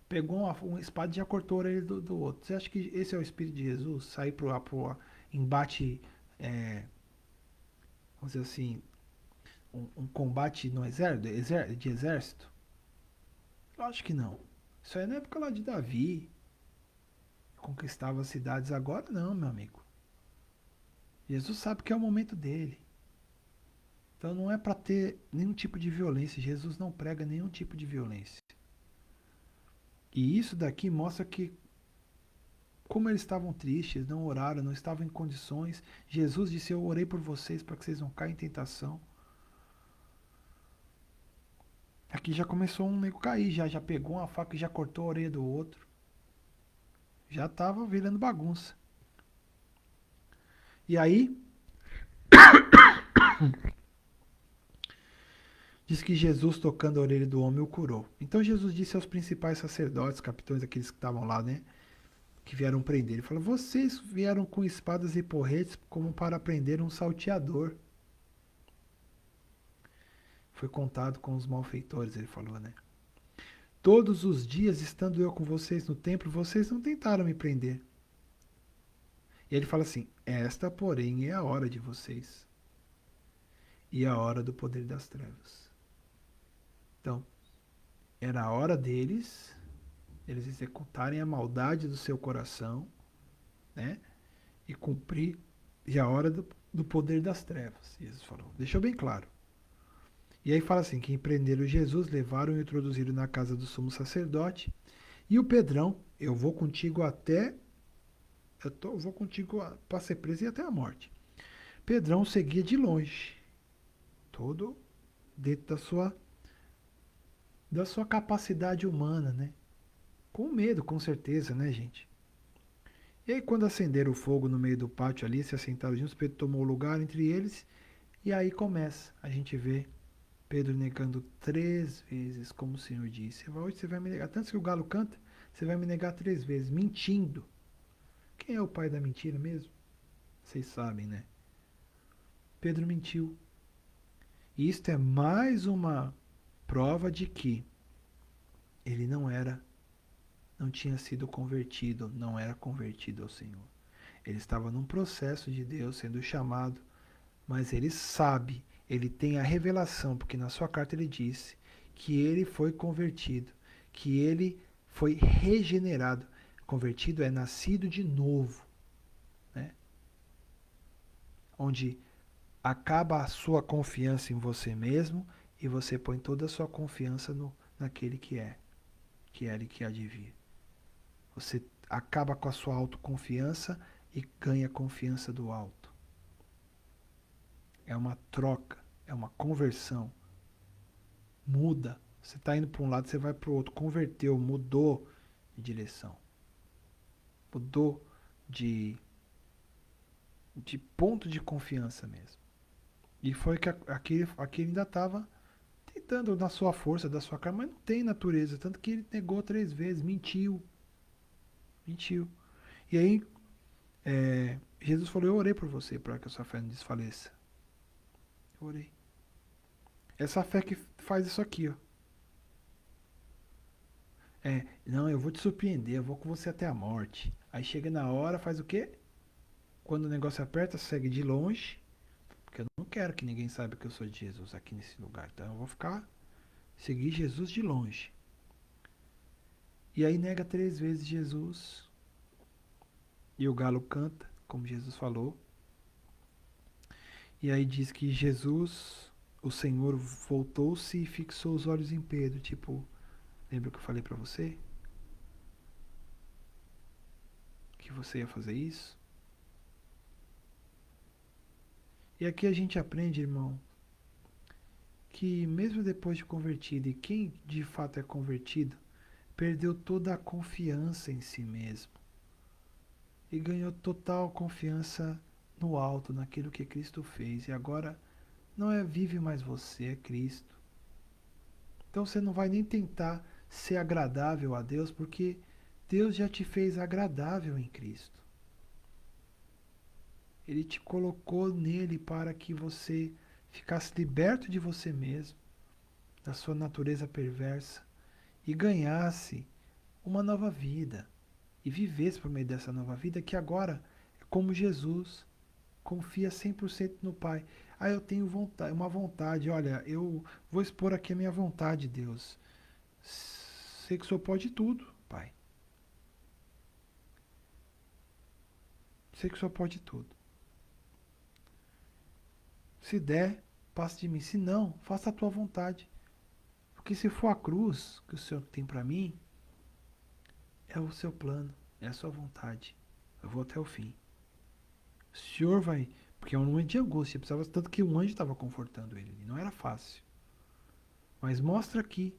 pegou uma espada e já cortou a orelha do outro. Você acha que esse é o Espírito de Jesus? Sair pro embate, vamos dizer assim, um combate no exército, de exército? Lógico que não. Isso aí na época lá de Davi, conquistava as cidades. Agora não, meu amigo. Jesus sabe que é o momento dele. Então não é para ter nenhum tipo de violência. Jesus não prega nenhum tipo de violência. E isso daqui mostra que, como eles estavam tristes, não oraram, não estavam em condições. Jesus disse: eu orei por vocês para que vocês não caiam em tentação. Aqui já começou um nego cair, já pegou uma faca e já cortou a orelha do outro. Já estava virando bagunça. E aí, diz que Jesus, tocando a orelha do homem, o curou. Então Jesus disse aos principais sacerdotes, capitães, aqueles que estavam lá, né? Que vieram prender. Ele falou: vocês vieram com espadas e porretes como para prender um salteador. Foi contado com os malfeitores, ele falou, né? Todos os dias, estando eu com vocês no templo, vocês não tentaram me prender. E ele fala assim: esta, porém, é a hora de vocês. E a hora do poder das trevas. Então, era a hora deles, eles executarem a maldade do seu coração, né? E cumprir. E a hora do poder das trevas. Jesus falou. Deixou bem claro. E aí fala assim: que prenderam Jesus, levaram e introduziram na casa do sumo sacerdote. E o Pedrão: eu vou contigo até. Eu vou contigo para ser preso e até a morte. Pedrão seguia de longe, todo dentro da sua capacidade humana, né? Com medo, com certeza, né, gente? E aí, quando acenderam o fogo no meio do pátio ali, se assentaram juntos, Pedro tomou lugar entre eles. E aí começa, a gente vê Pedro negando 3 vezes, como o Senhor disse: hoje você vai me negar. Tanto que o galo canta, você vai me negar 3 vezes, mentindo. Quem é o pai da mentira mesmo? Vocês sabem, né? Pedro mentiu. E isto é mais uma prova de que ele não tinha sido convertido, não era convertido ao Senhor. Ele estava num processo de Deus sendo chamado, mas ele sabe, ele tem a revelação, porque na sua carta ele disse que ele foi convertido, que ele foi regenerado. Convertido é nascido de novo, né? Onde acaba a sua confiança em você mesmo e você põe toda a sua confiança naquele que é, que era e que há de vir. Você acaba com a sua autoconfiança e ganha a confiança do alto. É uma troca, é uma conversão. Muda. Você está indo para um lado, você vai para o outro. Converteu, mudou de direção. Mudou de ponto de confiança mesmo. E foi que aquele ainda estava tentando na sua força, da sua carne, mas não tem natureza. Tanto que ele negou 3 vezes, mentiu. Mentiu. E aí, Jesus falou: eu orei por você para que a sua fé não desfaleça. Eu orei. Essa fé que faz isso aqui, ó. Não, eu vou te surpreender, eu vou com você até a morte. Aí chega na hora, faz o quê? Quando o negócio aperta, segue de longe, porque eu não quero que ninguém saiba que eu sou de Jesus aqui nesse lugar. Então eu vou seguir Jesus de longe. E aí nega 3 vezes Jesus. E o galo canta, como Jesus falou. E aí diz que Jesus, o Senhor, voltou-se e fixou os olhos em Pedro. Tipo, lembra que eu falei para você? Que você ia fazer isso? E aqui a gente aprende, irmão, que mesmo depois de convertido, e quem de fato é convertido, perdeu toda a confiança em si mesmo e ganhou total confiança no alto, naquilo que Cristo fez. E agora não é vive mais você, é Cristo. Então você não vai nem tentar ser agradável a Deus, porque Deus já te fez agradável em Cristo. Ele te colocou nele para que você ficasse liberto de você mesmo, da sua natureza perversa, e ganhasse uma nova vida. E vivesse por meio dessa nova vida, que agora é como Jesus, confia 100% no Pai. Ah, eu tenho vontade, uma vontade, olha, eu vou expor aqui a minha vontade, Deus. Sei que o Senhor pode tudo, Pai. Sei que o Senhor pode tudo. Se der, passe de mim. Se não, faça a tua vontade. Porque se for a cruz que o Senhor tem para mim, é o seu plano, é a sua vontade. Eu vou até o fim. O Senhor vai. Porque é um momento de angústia, precisava tanto que um anjo estava confortando ele. Não era fácil. Mas mostra aqui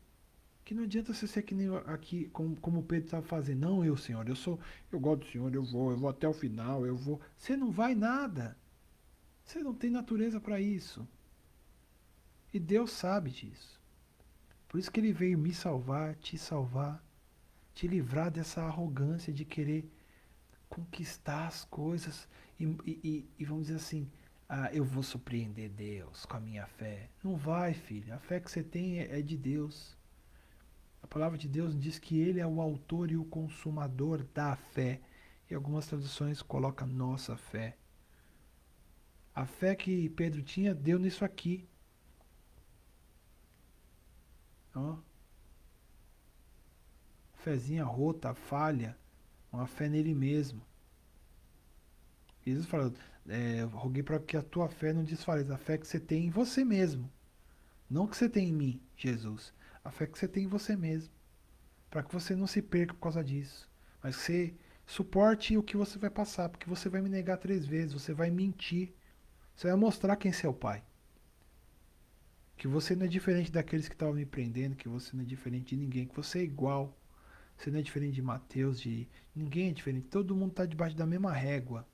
que não adianta você ser que nem aqui, como o Pedro estava fazendo. Não, eu, Senhor, eu gosto do Senhor, eu vou até o final, eu vou. Você não vai nada. Você não tem natureza para isso. E Deus sabe disso. Por isso que ele veio me salvar, te livrar dessa arrogância de querer conquistar as coisas e vamos dizer assim, ah, eu vou surpreender Deus com a minha fé. Não vai, filho. A fé que você tem é de Deus. A palavra de Deus diz que Ele é o autor e o consumador da fé. E algumas traduções colocam nossa fé. A fé que Pedro tinha deu nisso aqui. Ó, fezinha rota, falha, uma fé nele mesmo. Jesus falou, roguei para que a tua fé não desfaleça, a fé que você tem em você mesmo. Não que você tem em mim, Jesus. A fé que você tem em você mesmo. Para que você não se perca por causa disso. Mas que você suporte o que você vai passar, porque você vai me negar 3 vezes, você vai mentir. Você vai mostrar quem você é o Pai. Que você não é diferente daqueles que estavam me prendendo, que você não é diferente de ninguém, que você é igual. Você não é diferente de Mateus, de ninguém é diferente. Todo mundo está debaixo da mesma régua.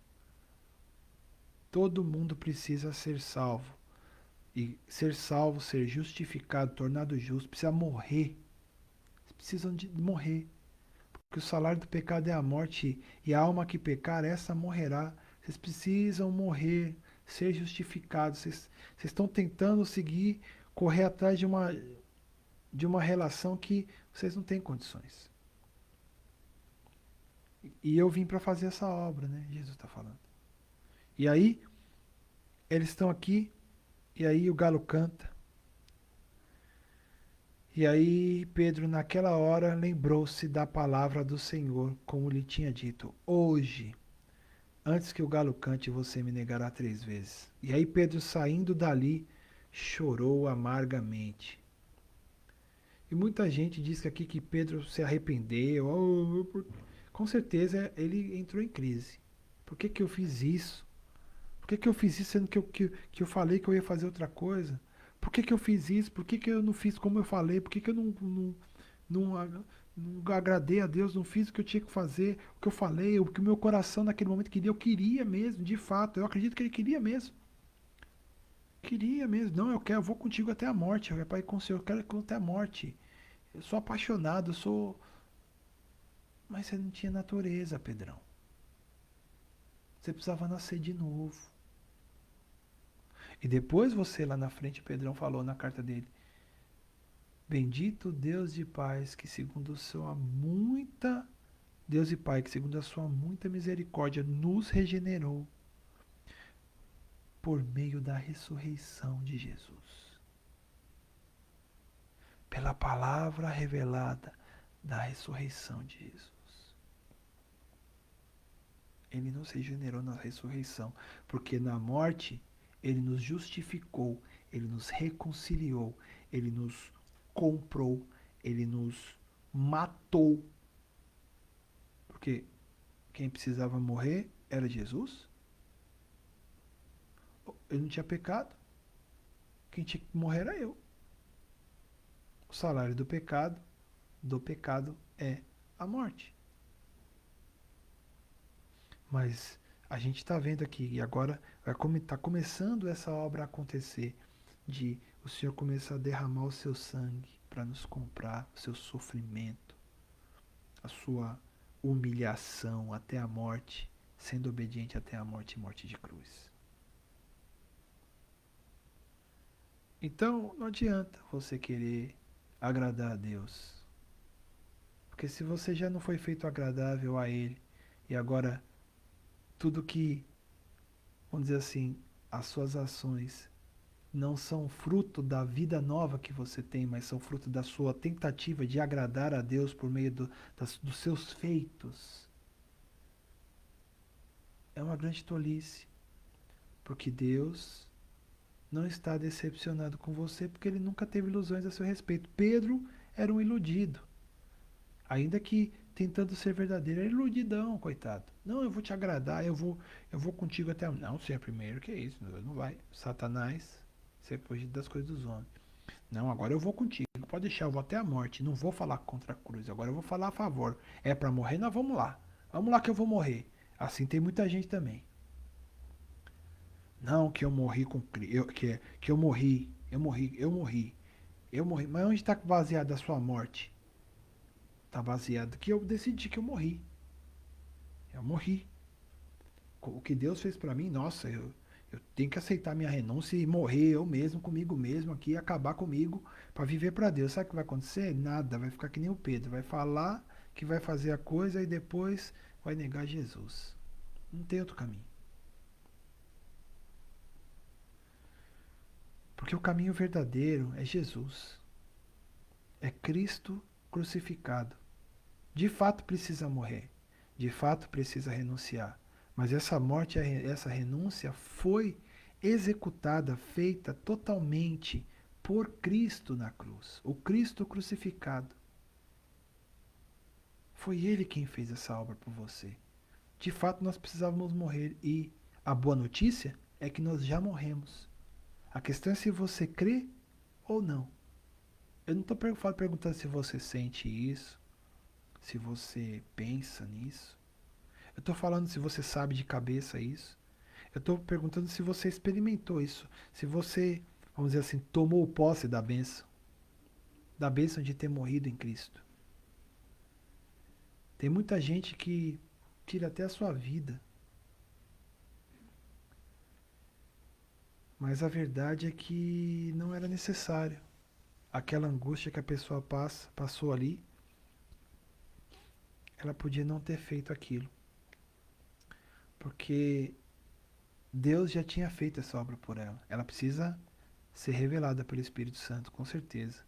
Todo mundo precisa ser salvo. E ser salvo, ser justificado, tornado justo, precisa morrer. Precisam de morrer. Porque o salário do pecado é a morte, e a alma que pecar, essa morrerá. Vocês precisam morrer, ser justificados. Vocês estão tentando seguir, correr atrás de uma relação que vocês não têm condições. E eu vim para fazer essa obra, né? Jesus está falando. E aí, eles estão aqui, e aí o galo canta. E aí Pedro, naquela hora, lembrou-se da palavra do Senhor, como lhe tinha dito: Hoje, antes que o galo cante, você me negará 3 vezes. E aí Pedro, saindo dali, chorou amargamente. E muita gente diz que aqui que Pedro se arrependeu. Com certeza ele entrou em crise. Por que, que eu fiz isso? Por que, que eu fiz isso sendo que eu falei que eu ia fazer outra coisa? Por que, que eu fiz isso? Por que, que eu não fiz como eu falei? Por que, que eu não agradei a Deus? Não fiz o que eu tinha que fazer? O que eu falei? O que o meu coração naquele momento queria? Eu queria mesmo, de fato. Eu acredito que ele queria mesmo. Queria mesmo. Não, eu vou contigo até a morte. Eu, pai, com o Senhor, eu quero ir até a morte. Eu sou apaixonado, eu sou. Mas você não tinha natureza, Pedrão. Você precisava nascer de novo. E depois você lá na frente, Pedrão falou na carta dele: Bendito Deus de paz, que segundo a sua muita Deus e Pai, que segundo a sua muita misericórdia nos regenerou por meio da ressurreição de Jesus. Pela palavra revelada da ressurreição de Jesus. Ele nos regenerou na ressurreição, porque na morte ele nos justificou, ele nos reconciliou, ele nos comprou, ele nos matou. Porque quem precisava morrer era Jesus. Ele não tinha pecado. Quem tinha que morrer era eu. O salário do pecado é a morte. Mas a gente está vendo aqui, e agora está começando essa obra a acontecer, de o Senhor começar a derramar o seu sangue para nos comprar, o seu sofrimento, a sua humilhação até a morte, sendo obediente até a morte e morte de cruz. Então, não adianta você querer agradar a Deus. Porque se você já não foi feito agradável a Ele, e agora tudo que, vamos dizer assim, as suas ações não são fruto da vida nova que você tem, mas são fruto da sua tentativa de agradar a Deus por meio dos seus feitos, é uma grande tolice. Porque Deus não está decepcionado com você, porque ele nunca teve ilusões a seu respeito. Pedro era um iludido. Ainda que tentando ser verdadeiro, era iludidão, coitado. Não, eu vou te agradar, eu vou contigo até. Não, você é primeiro, que é isso? Não vai. Satanás, você fugir das coisas dos homens. Não, agora eu vou contigo. Pode deixar, eu vou até a morte. Não vou falar contra a cruz. Agora eu vou falar a favor. É para morrer? Nós vamos lá. Vamos lá que eu vou morrer. Assim tem muita gente também. Não, que eu morri com que eu morri. Eu morri. Mas onde está baseada a sua morte? Está baseado que eu decidi que eu morri. Eu morri. O que Deus fez para mim, nossa, eu tenho que aceitar minha renúncia e morrer eu mesmo, comigo mesmo aqui, acabar comigo para viver para Deus. Sabe o que vai acontecer? Nada, vai ficar que nem o Pedro. Vai falar que vai fazer a coisa e depois vai negar Jesus. Não tem outro caminho. Porque o caminho verdadeiro é Jesus. É Cristo crucificado. De fato precisa morrer. De fato precisa renunciar. Mas essa morte, essa renúncia foi executada, feita totalmente por Cristo na cruz. O Cristo crucificado. Foi Ele quem fez essa obra por você. De fato nós precisávamos morrer e a boa notícia é que nós já morremos. A questão é se você crê ou não. Eu não estou perguntando se você sente isso, se você pensa nisso. Eu estou falando se você sabe de cabeça isso. Eu estou perguntando se você experimentou isso. Se você, vamos dizer assim, tomou posse da bênção. Da bênção de ter morrido em Cristo. Tem muita gente que tira até a sua vida. Mas a verdade é que não era necessário. Aquela angústia que a pessoa passou ali, ela podia não ter feito aquilo. Porque Deus já tinha feito essa obra por ela. Ela precisa ser revelada pelo Espírito Santo, com certeza.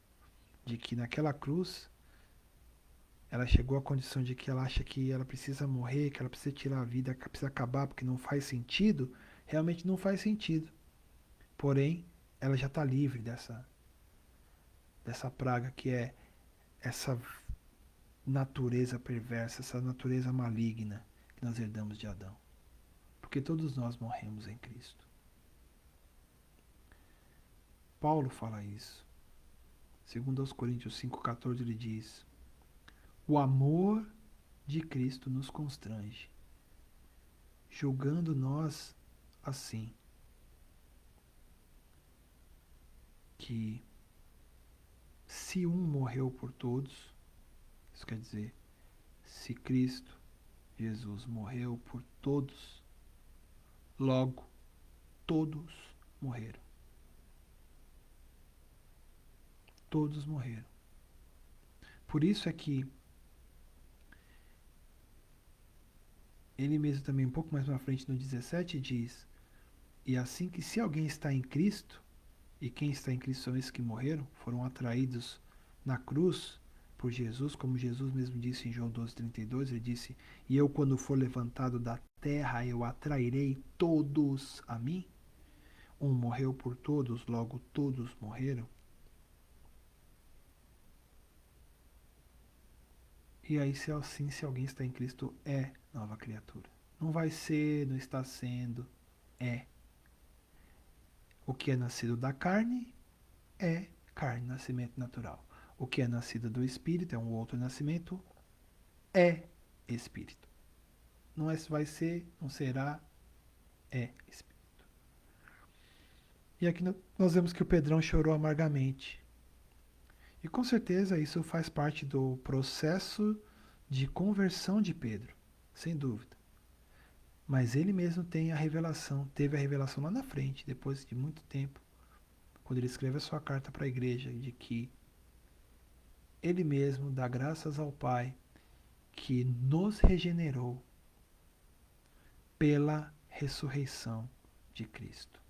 De que naquela cruz, ela chegou à condição de que ela acha que ela precisa morrer, que ela precisa tirar a vida, que ela precisa acabar porque não faz sentido. Realmente não faz sentido. Porém, ela já está livre dessa praga que é essa natureza perversa, essa natureza maligna que nós herdamos de Adão. Porque todos nós morremos em Cristo. Paulo fala isso. Segundo aos Coríntios 5,14 ele diz: o amor de Cristo nos constrange, julgando nós assim, que se um morreu por todos, isso quer dizer, se Cristo, Jesus, morreu por todos, logo todos morreram. Todos morreram. Por isso é que ele mesmo também, um pouco mais na frente, no 17, diz: e assim que se alguém está em Cristo, e quem está em Cristo são esses que morreram, foram atraídos na cruz por Jesus, como Jesus mesmo disse em João 12,32, ele disse: e eu, quando for levantado da terra, eu atrairei todos a mim. Um morreu por todos, logo todos morreram. E aí, se assim, se alguém está em Cristo, é nova criatura. Não vai ser, não está sendo, é. O que é nascido da carne é carne, nascimento natural. O que é nascido do Espírito é um outro nascimento, é Espírito. Não é se vai ser, não será, é Espírito. E aqui nós vemos que o Pedrão chorou amargamente. E com certeza isso faz parte do processo de conversão de Pedro, sem dúvida. Mas ele mesmo tem a revelação, teve a revelação lá na frente, depois de muito tempo, quando ele escreve a sua carta para a igreja, de que ele mesmo dá graças ao Pai que nos regenerou pela ressurreição de Cristo.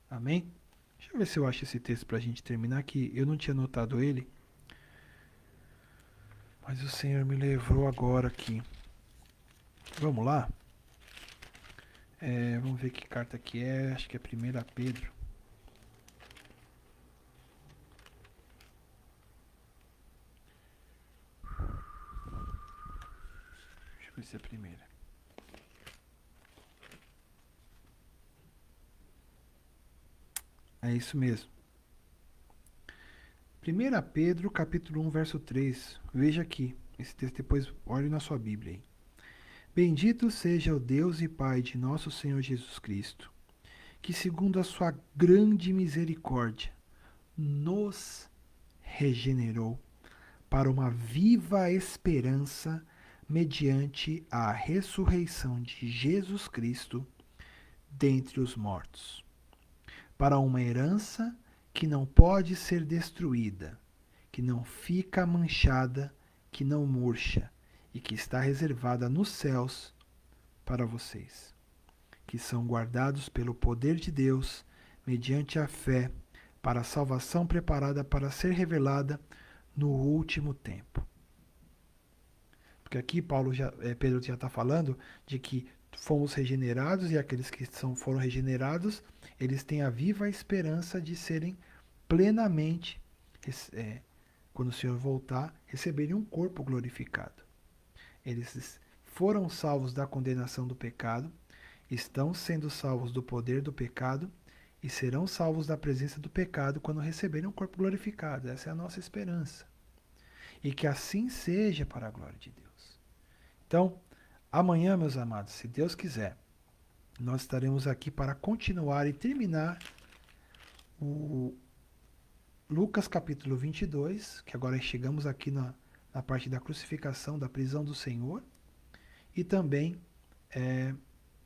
Amém? Deixa eu ver se eu acho esse texto para a gente terminar aqui. Eu não tinha notado ele, mas o Senhor me levou agora aqui. Vamos lá? Vamos ver que carta que é. Acho que é 1 Pedro. Deixa eu ver se é a primeira. É isso mesmo. 1 Pedro, capítulo 1, verso 3. Veja aqui. Esse texto depois olhe na sua Bíblia aí. Bendito seja o Deus e Pai de nosso Senhor Jesus Cristo, que segundo a sua grande misericórdia nos regenerou para uma viva esperança mediante a ressurreição de Jesus Cristo dentre os mortos, para uma herança que não pode ser destruída, que não fica manchada, que não murcha e que está reservada nos céus para vocês, que são guardados pelo poder de Deus mediante a fé para a salvação preparada para ser revelada no último tempo. Porque aqui Pedro já está falando de que fomos regenerados e aqueles que foram regenerados, eles têm a viva esperança de serem plenamente, quando o Senhor voltar, receberem um corpo glorificado. Eles foram salvos da condenação do pecado, estão sendo salvos do poder do pecado e serão salvos da presença do pecado quando receberem um corpo glorificado. Essa é a nossa esperança. E que assim seja para a glória de Deus. Então, amanhã, meus amados, se Deus quiser, nós estaremos aqui para continuar e terminar o Lucas capítulo 22, que agora chegamos aqui na parte da crucificação, da prisão do Senhor, e também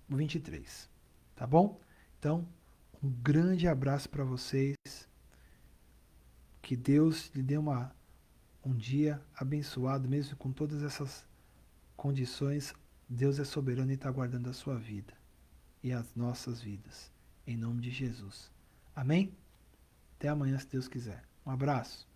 o 23. Tá bom? Então, um grande abraço para vocês. Que Deus lhe dê um dia abençoado, mesmo com todas essas condições. Deus é soberano e está guardando a sua vida e as nossas vidas. Em nome de Jesus. Amém? Até amanhã, se Deus quiser. Um abraço.